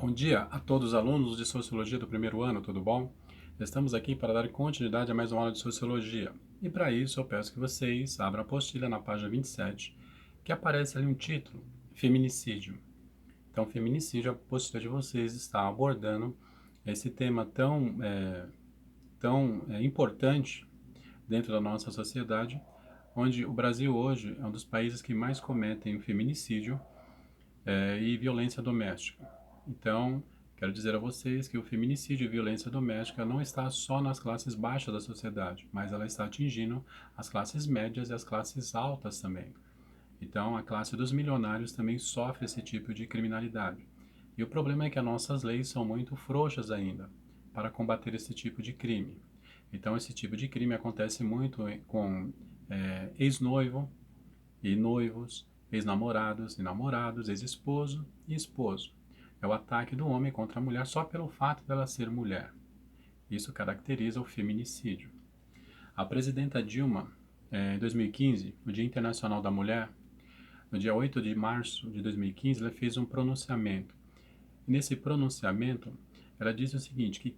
Bom dia a todos os alunos de Sociologia do primeiro ano, tudo bom? Estamos aqui para dar continuidade a mais uma aula de Sociologia. E para isso eu peço que vocês abram a apostila na página 27, que aparece ali um título, Feminicídio. Então, feminicídio, a apostila de vocês está abordando esse tema tão importante dentro da nossa sociedade, onde o Brasil hoje é um dos países que mais cometem feminicídio e violência doméstica. Então, quero dizer a vocês que o feminicídio e violência doméstica não está só nas classes baixas da sociedade, mas ela está atingindo as classes médias e as classes altas também. Então, a classe dos milionários também sofre esse tipo de criminalidade. E o problema é que as nossas leis são muito frouxas ainda para combater esse tipo de crime. Então, esse tipo de crime acontece muito com ex-noivo e noivos, ex-namorados e namorados, ex-esposo e esposo. É o ataque do homem contra a mulher só pelo fato dela ser mulher. Isso caracteriza o feminicídio. A presidenta Dilma, em 2015, no Dia Internacional da Mulher, no dia 8 de março de 2015, ela fez um pronunciamento. E nesse pronunciamento, ela disse o seguinte, que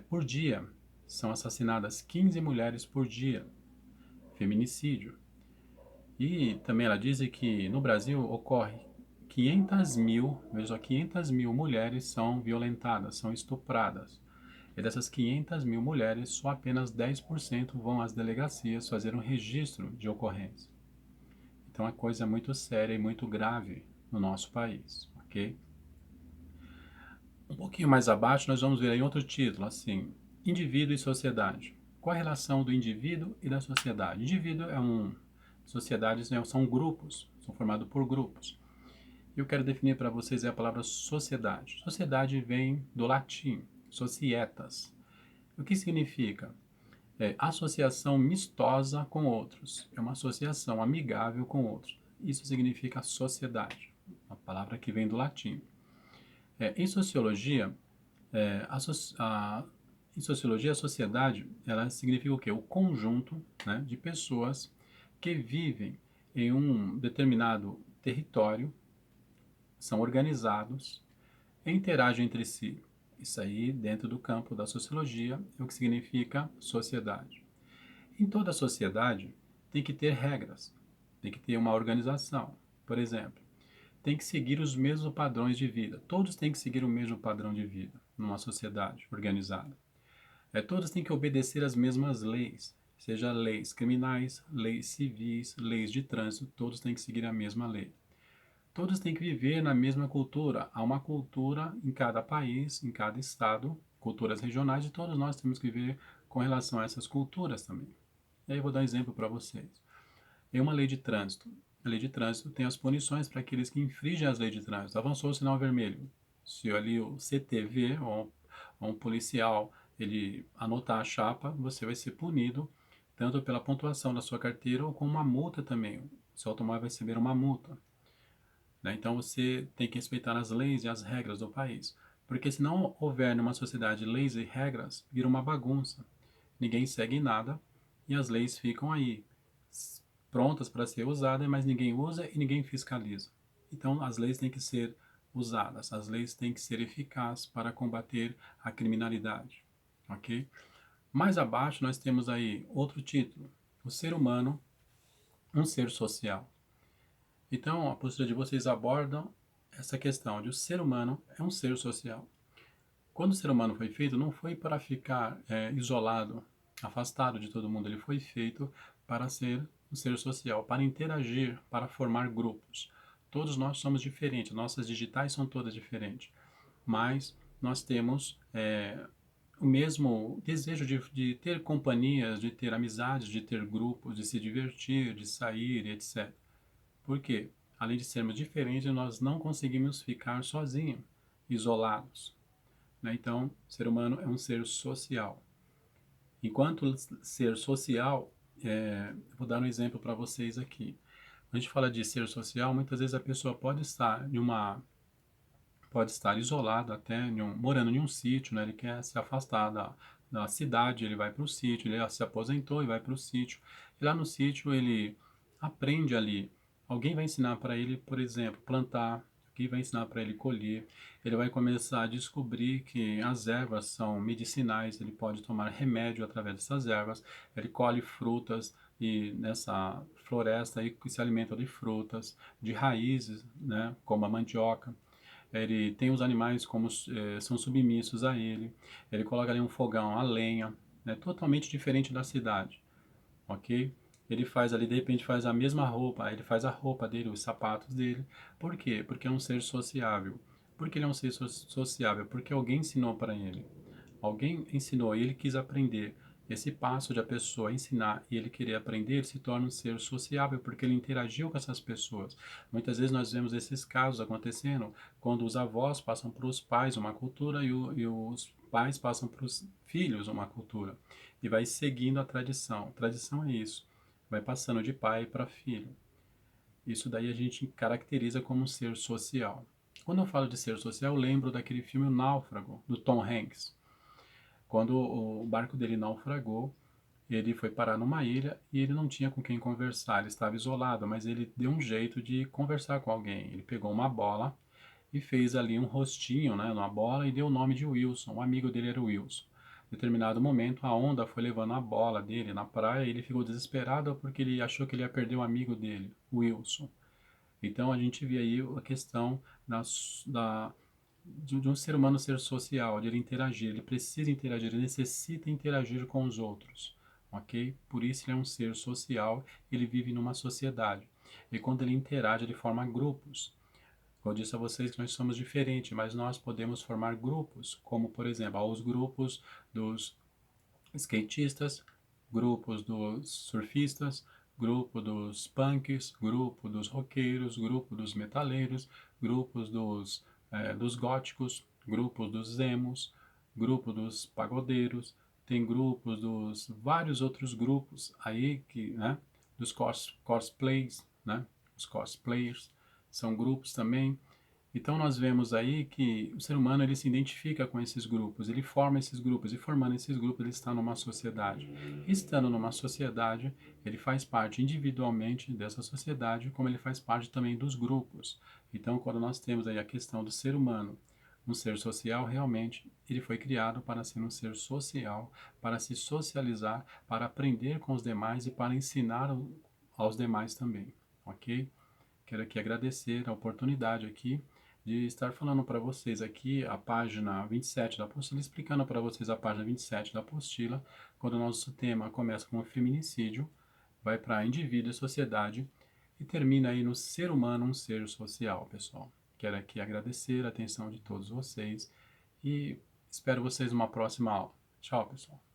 por dia, são assassinadas 15 mulheres por dia. Feminicídio. E também ela diz que no Brasil ocorre 500 mil, veja só, 500 mil mulheres são violentadas, são estupradas. E dessas 500 mil mulheres, só apenas 10% vão às delegacias fazer um registro de ocorrência. Então a coisa é muito séria e muito grave no nosso país, ok? Um pouquinho mais abaixo nós vamos ver aí outro título, assim, indivíduo e sociedade. Qual a relação do indivíduo e da sociedade? Indivíduo sociedades, né, são grupos, são formados por grupos. Eu quero definir para vocês a palavra sociedade. Sociedade vem do latim, societas. O que significa? É associação mistosa com outros. É uma associação amigável com outros. Isso significa sociedade, uma palavra que vem do latim. Em sociologia, é, a, so- a, em sociologia, a sociedade, ela significa o quê? O conjunto, né, de pessoas que vivem em um determinado território, são organizados e interagem entre si. Isso aí, dentro do campo da sociologia, é o que significa sociedade. Em toda sociedade, tem que ter regras, tem que ter uma organização. Por exemplo, tem que seguir os mesmos padrões de vida. Todos têm que seguir o mesmo padrão de vida numa sociedade organizada. Todos têm que obedecer às mesmas leis, seja leis criminais, leis civis, leis de trânsito, todos têm que seguir a mesma lei. Todos têm que viver na mesma cultura. Há uma cultura em cada país, em cada estado, culturas regionais, e todos nós temos que viver com relação a essas culturas também. E aí eu vou dar um exemplo para vocês. Em uma lei de trânsito, a lei de trânsito tem as punições para aqueles que infringem as leis de trânsito. Avançou o sinal vermelho. Se ali o CTV ou um policial ele anotar a chapa, você vai ser punido tanto pela pontuação da sua carteira ou com uma multa também. O seu automóvel vai receber uma multa. Né? Então você tem que respeitar as leis e as regras do país. Porque se não houver numa sociedade leis e regras, vira uma bagunça. Ninguém segue nada e as leis ficam aí, prontas para ser usadas, mas ninguém usa e ninguém fiscaliza. Então as leis têm que ser usadas, as leis têm que ser eficazes para combater a criminalidade. Ok? Mais abaixo nós temos aí outro título, o ser humano, um ser social. Então, a postura de vocês abordam essa questão de o ser humano é um ser social. Quando o ser humano foi feito, não foi para ficar isolado, afastado de todo mundo. Ele foi feito para ser um ser social, para interagir, para formar grupos. Todos nós somos diferentes, nossas digitais são todas diferentes, mas nós temos o mesmo desejo de ter companhias, de ter amizades, de ter grupos, de se divertir, de sair, etc. Por quê? Além de sermos diferentes, nós não conseguimos ficar sozinhos, isolados. Né? Então, o ser humano é um ser social. Enquanto ser social, vou dar um exemplo para vocês aqui. Quando a gente fala de ser social, muitas vezes a pessoa pode estar isolada até morando em um sítio, né? Ele quer se afastar da cidade, ele vai para o sítio, ele se aposentou e vai para o sítio. E lá no sítio ele aprende ali. Alguém vai ensinar para ele, por exemplo, plantar, que vai ensinar para ele colher. Ele vai começar a descobrir que as ervas são medicinais, ele pode tomar remédio através dessas ervas. Ele colhe frutas e nessa floresta aí que se alimenta de frutas, de raízes, né, como a mandioca. Ele tem os animais como são submissos a ele. Ele coloca ali um fogão a lenha, né, totalmente diferente da cidade, ok? Ele faz ali, de repente faz a mesma roupa, aí ele faz a roupa dele, os sapatos dele. Por quê? Porque é um ser sociável. Por que ele é um ser sociável? Porque alguém ensinou para ele. Alguém ensinou e ele quis aprender. Esse passo de a pessoa ensinar e ele querer aprender, ele se torna um ser sociável, porque ele interagiu com essas pessoas. Muitas vezes nós vemos esses casos acontecendo quando os avós passam para os pais uma cultura e os pais passam para os filhos uma cultura. E vai seguindo a tradição. Tradição é isso. Vai passando de pai para filho. Isso daí a gente caracteriza como um ser social. Quando eu falo de ser social, eu lembro daquele filme O Náufrago, do Tom Hanks. Quando o barco dele naufragou, ele foi parar numa ilha e ele não tinha com quem conversar, ele estava isolado, mas ele deu um jeito de conversar com alguém. Ele pegou uma bola e fez ali um rostinho, né, numa bola e deu o nome de Wilson. O amigo dele era o Wilson. Em determinado momento, a onda foi levando a bola dele na praia e ele ficou desesperado porque ele achou que ele ia perder o amigo dele, o Wilson. Então a gente vê aí a questão de um ser humano ser social, de ele interagir, ele precisa interagir, ele necessita interagir com os outros, ok? Por isso ele é um ser social, ele vive numa sociedade. E quando ele interage, ele forma grupos. Eu disse a vocês que nós somos diferentes, mas nós podemos formar grupos, como por exemplo, os grupos dos skatistas, grupos dos surfistas, grupo dos punks, grupo dos roqueiros, grupo dos metaleiros, grupos dos góticos, grupos dos emos, grupo dos pagodeiros, tem grupos dos vários outros grupos aí que, né, dos cosplays, né, os cosplayers são grupos também. Então nós vemos aí que o ser humano ele se identifica com esses grupos, ele forma esses grupos e formando esses grupos ele está numa sociedade. Estando numa sociedade, ele faz parte individualmente dessa sociedade, como ele faz parte também dos grupos. Então quando nós temos aí a questão do ser humano, um ser social, realmente ele foi criado para ser um ser social, para se socializar, para aprender com os demais e para ensinar aos demais também, ok? Quero aqui agradecer a oportunidade aqui de estar falando para vocês aqui a página 27 da apostila, explicando para vocês a página 27 da apostila, quando o nosso tema começa com o feminicídio, vai para indivíduo e sociedade e termina aí no ser humano, um ser social, pessoal. Quero aqui agradecer a atenção de todos vocês e espero vocês numa próxima aula. Tchau, pessoal.